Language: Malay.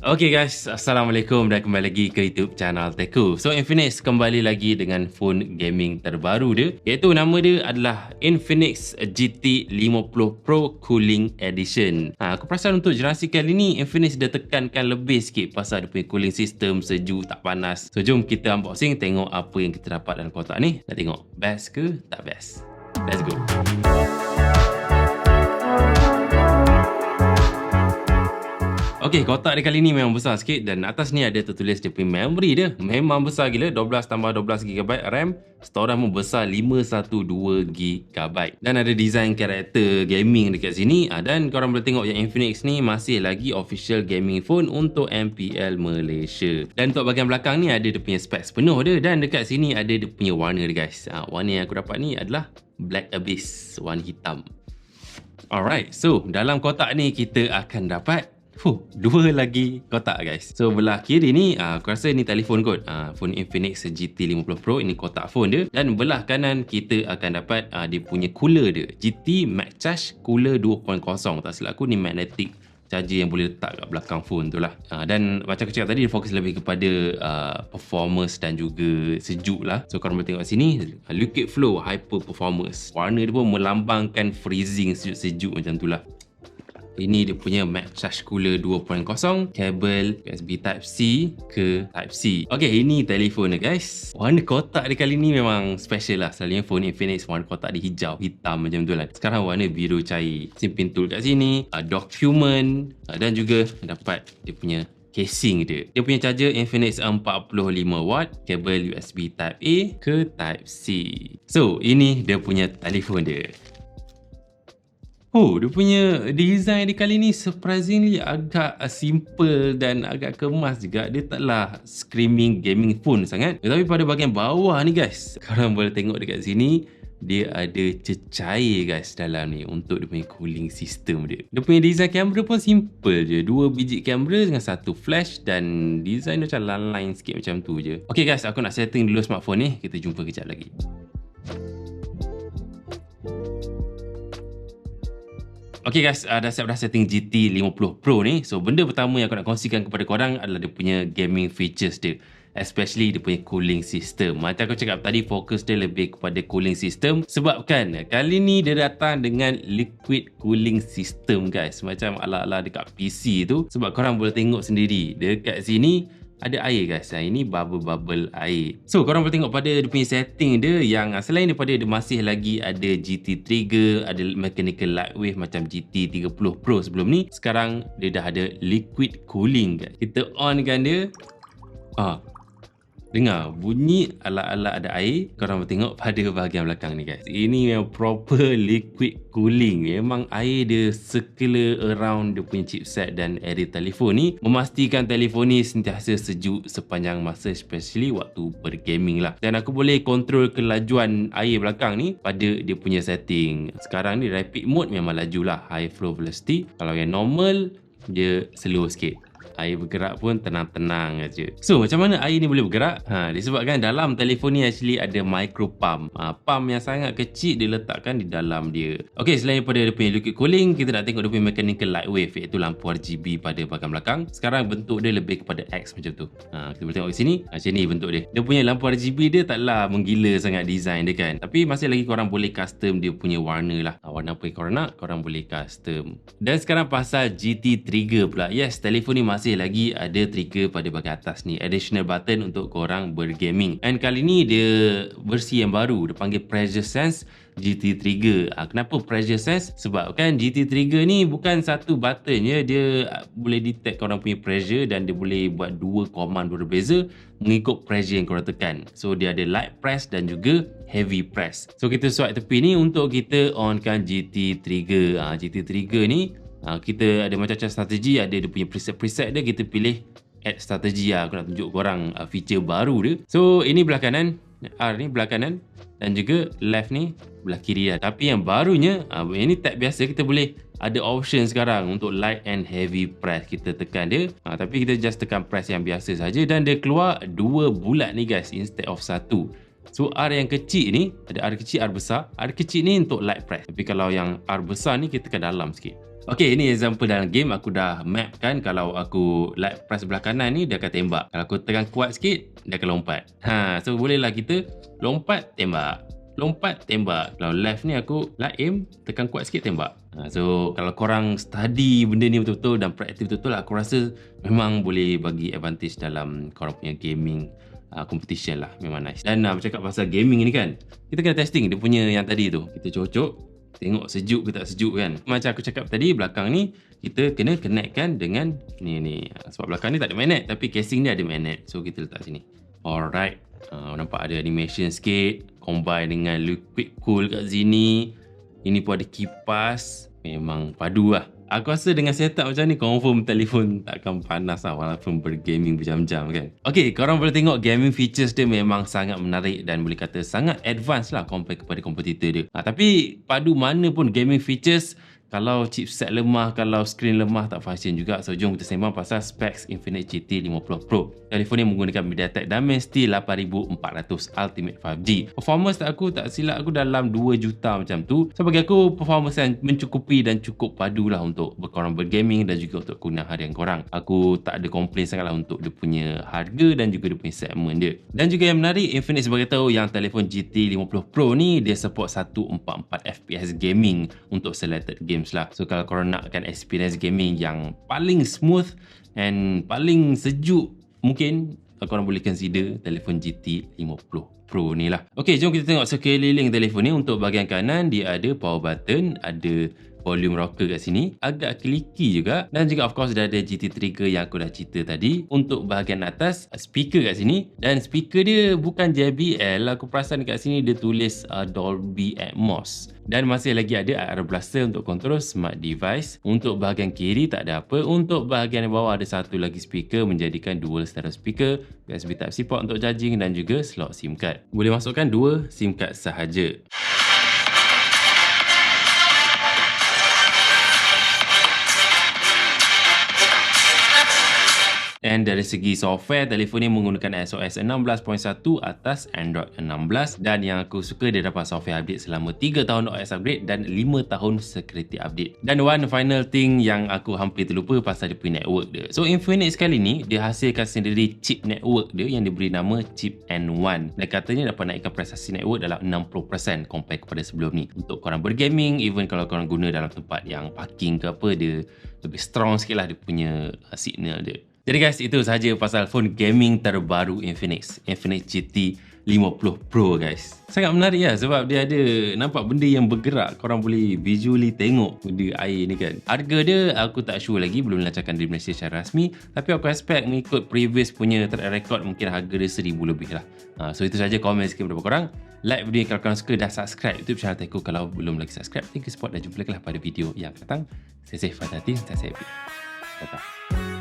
Okay guys, Assalamualaikum dan kembali lagi ke YouTube channel Teku. So Infinix kembali lagi dengan phone gaming terbaru dia, iaitu nama dia adalah Infinix GT 50 Pro Cooling Edition. Aku perasan untuk generasi kali ni Infinix dah tekankan lebih sikit pasal dia punya cooling system, sejuk tak panas. So jom kita unboxing, tengok apa yang kita dapat dalam kotak ni. Nak tengok best ke tak best. Let's go. Okey, kotak dia kali ni memang besar sikit dan atas ni ada tertulis dia punya memory dia. Memang besar gila, 12 tambah 12GB RAM, storage pun besar 512GB. Dan ada design karakter gaming dekat sini. Dan korang boleh tengok yang Infinix ni masih lagi official gaming phone untuk MPL Malaysia. Dan untuk bahagian belakang ni ada dia punya specs penuh dia, dan dekat sini ada dia punya warna dia guys. Warna yang aku dapat ni adalah Black Abyss, warna hitam. Alright, so dalam kotak ni kita akan dapat dua lagi kotak guys. So belah kiri ni aku rasa ni telefon kot, phone Infinix GT 50 Pro, ini kotak phone dia. Dan belah kanan kita akan dapat dia punya cooler dia, GT MagCharge Cooler 2.0. Tak silap aku ni magnetic charger yang boleh letak kat belakang phone tu lah. Dan macam aku cakap tadi, dia fokus lebih kepada performance dan juga sejuk lah. So korang boleh tengok sini, liquid flow hyper performance. Warna dia pun melambangkan freezing, sejuk-sejuk macam tu lah. Ini dia punya MagCharge Cooler 2.0, kabel USB Type-C ke Type-C. Okay, ini telefon dia guys. Warna kotak dia kali ni memang special lah. Selalunya phone Infinix warna kotak dia hijau, hitam macam tu lah. Sekarang warna biru cair. Simpan tool kat sini, document, dan juga dapat dia punya casing dia. Dia punya charger Infinix 45W, kabel USB Type-A ke Type-C. So, ini dia punya telefon dia. Dia punya design dia kali ni surprisingly agak simple dan agak kemas juga. Dia taklah screaming gaming phone sangat. Tetapi pada bahagian bawah ni guys, korang boleh tengok dekat sini, dia ada cecair guys dalam ni untuk dia punya cooling system dia. Dia punya design kamera pun simple je. 2 biji kamera dengan 1 flash, dan design dia macam line sikit macam tu je. Okay guys, aku nak setting dulu smartphone ni. Kita jumpa kejap lagi. Okay guys, dah siap dah setting GT 50 Pro ni. So benda pertama yang aku nak kongsikan kepada korang adalah dia punya gaming features dia, especially dia punya cooling system. Macam aku cakap tadi, fokus dia lebih kepada cooling system, sebabkan kali ni dia datang dengan liquid cooling system guys, macam ala-ala dekat PC tu. Sebab korang boleh tengok sendiri dekat sini ada air guys. Ini bubble air. So korang boleh tengok pada dia punya setting dia, yang selain daripada dia masih lagi ada GT trigger, ada mechanical light wave macam GT 30 Pro sebelum ni, sekarang dia dah ada liquid cooling guys. Kita on kan dia, dengar bunyi ala-ala ada air. Korang boleh tengok pada bahagian belakang ni guys. Ini memang proper liquid cooling. Memang air dia circular around dia punya chipset dan area telefon ni, memastikan telefon ni sentiasa sejuk sepanjang masa, especially waktu bergaming lah. Dan aku boleh kontrol kelajuan air belakang ni pada dia punya setting. Sekarang ni rapid mode memang laju lah, high flow velocity. Kalau yang normal, dia slow sikit. Air bergerak pun tenang-tenang aja. So macam mana air ni boleh bergerak? Disebabkan dalam telefon ni actually ada micro pump. Pump yang sangat kecil dia letakkan di dalam dia. Okay, selain daripada dia punya liquid cooling, kita nak tengok dia punya mechanical light wave, iaitu lampu RGB pada bahagian belakang. Sekarang bentuk dia lebih kepada X macam tu. Kita boleh tengok di sini. Macam ni bentuk dia. Dia punya lampu RGB dia taklah menggila sangat design dia kan. Tapi masih lagi korang boleh custom dia punya warna lah. Warna apa yang korang nak, korang boleh custom. Dan sekarang pasal GT trigger pula. Yes, telefon ni masih lagi ada trigger pada bahagian atas ni, additional button untuk korang bergaming. And kali ni dia versi yang baru, dia panggil Pressure Sense GT Trigger. Kenapa Pressure Sense? Sebab kan GT Trigger ni bukan satu button je, dia boleh detect korang punya pressure, dan dia boleh buat dua command berbeza mengikut pressure yang korang tekan. So dia ada light press dan juga heavy press. So kita swipe tepi ni untuk kita onkan GT Trigger. GT Trigger ni kita ada macam-macam strategi, ada dia punya preset-preset dia. Kita pilih add strategi lah. Aku nak tunjuk korang feature baru dia. So ini belah kanan, R ni belah kanan, dan juga left ni belah kiri lah. Tapi yang barunya, ini tab biasa, kita boleh ada option sekarang untuk light and heavy press. Kita tekan dia, tapi kita just tekan press yang biasa saja, dan dia keluar dua bulat ni guys instead of satu. So R yang kecil ni, ada R kecil, R besar. R kecil ni untuk light press, tapi kalau yang R besar ni kita tekan dalam sikit. Okay, ini example dalam game. Aku dah map kan, kalau aku like press sebelah kanan ni, dia akan tembak. Kalau aku tekan kuat sikit, dia akan lompat. So bolehlah kita lompat, tembak. Lompat, tembak. Kalau left ni aku like aim, tekan kuat sikit, tembak. So kalau korang study benda ni betul-betul dan praktis betul-betul, aku rasa memang boleh bagi advantage dalam korang punya gaming competition lah. Memang nice. Dan bercakap pasal gaming ni kan, kita kena testing dia punya yang tadi tu. Kita cocok, tengok sejuk ke tak sejuk kan. Macam aku cakap tadi, belakang ni kita kena connectkan dengan ni. Sebab belakang ni tak ada magnet, tapi casing ni ada magnet. So kita letak sini. Alright. Nampak ada animation sikit, combine dengan liquid cool kat sini. Ini pun ada kipas. Memang padu lah. Aku rasa dengan setup macam ni, confirm telefon takkan panas lah walaupun bergaming berjam-jam kan. Okay, korang boleh tengok gaming features dia memang sangat menarik dan boleh kata sangat advance lah compare kepada kompetitor dia. Tapi padu mana pun gaming features, kalau chipset lemah, kalau screen lemah tak function juga. So jom kita sembang pasal specs Infinix GT 50 Pro. Telefon ni menggunakan MediaTek Dimensity 8400 Ultimate 5G. Performance tak silap aku dalam 2 juta macam tu. So bagi aku performance yang mencukupi dan cukup padu lah untuk korang bergaming dan juga untuk kegunaan harian korang. Aku tak ada komplain sangat lah untuk dia punya harga dan juga dia punya segmen dia. Dan juga yang menarik, Infinix bagi tahu yang telefon GT 50 Pro ni dia support 144 FPS gaming untuk selected games lah. So kalau korang nakkan experience gaming yang paling smooth and paling sejuk, mungkin korang boleh consider telefon GT 50 Pro ni lah. Okay, jom kita tengok sekeliling telefon ni. Untuk bahagian kanan dia ada power button, ada volume rocker kat sini, agak clicky juga, dan juga of course dah ada GT trigger yang aku dah cerita tadi. Untuk bahagian atas, speaker kat sini, dan speaker dia bukan JBL, aku perasan kat sini dia tulis Dolby Atmos. Dan masih lagi ada AR blaster untuk kontrol smart device. Untuk bahagian kiri tak ada apa. Untuk bahagian bawah ada satu lagi speaker, menjadikan dual stereo speaker, USB Type-C port untuk charging dan juga slot SIM card. Boleh masukkan 2 SIM card sahaja. Dan dari segi software, telefon ni menggunakan iOS 16.1 atas Android 16. Dan yang aku suka, dia dapat software update selama 3 tahun OS upgrade dan 5 tahun security update. Dan one final thing yang aku hampir terlupa pasal dia punya network dia. So Infinix kali ni, dia hasilkan sendiri chip network dia yang diberi nama chip N1. Dan katanya dapat naikkan prestasi network dalam 60% compare kepada sebelum ni. Untuk korang bergaming, even kalau korang guna dalam tempat yang parking ke apa, dia lebih strong sikit lah dia punya signal dia. Jadi guys, itu sahaja pasal phone gaming terbaru Infinix GT 50 Pro guys. Sangat menarik lah sebab dia ada nampak benda yang bergerak. Korang boleh visually tengok benda air ni kan. Harga dia aku tak sure lagi, belum lancarkan di Malaysia secara rasmi. Tapi aku expect mengikut previous punya track record, mungkin harga dia 1000 lebih lah. So itu sahaja, komen sikit kepada korang. Like video ni kalau korang suka, dan subscribe YouTube channel Teku kalau belum lagi subscribe. Thank you support dan jumpa lagi lah pada video yang akan datang. Stay safe, hati-hati, stay safe. Bye-bye.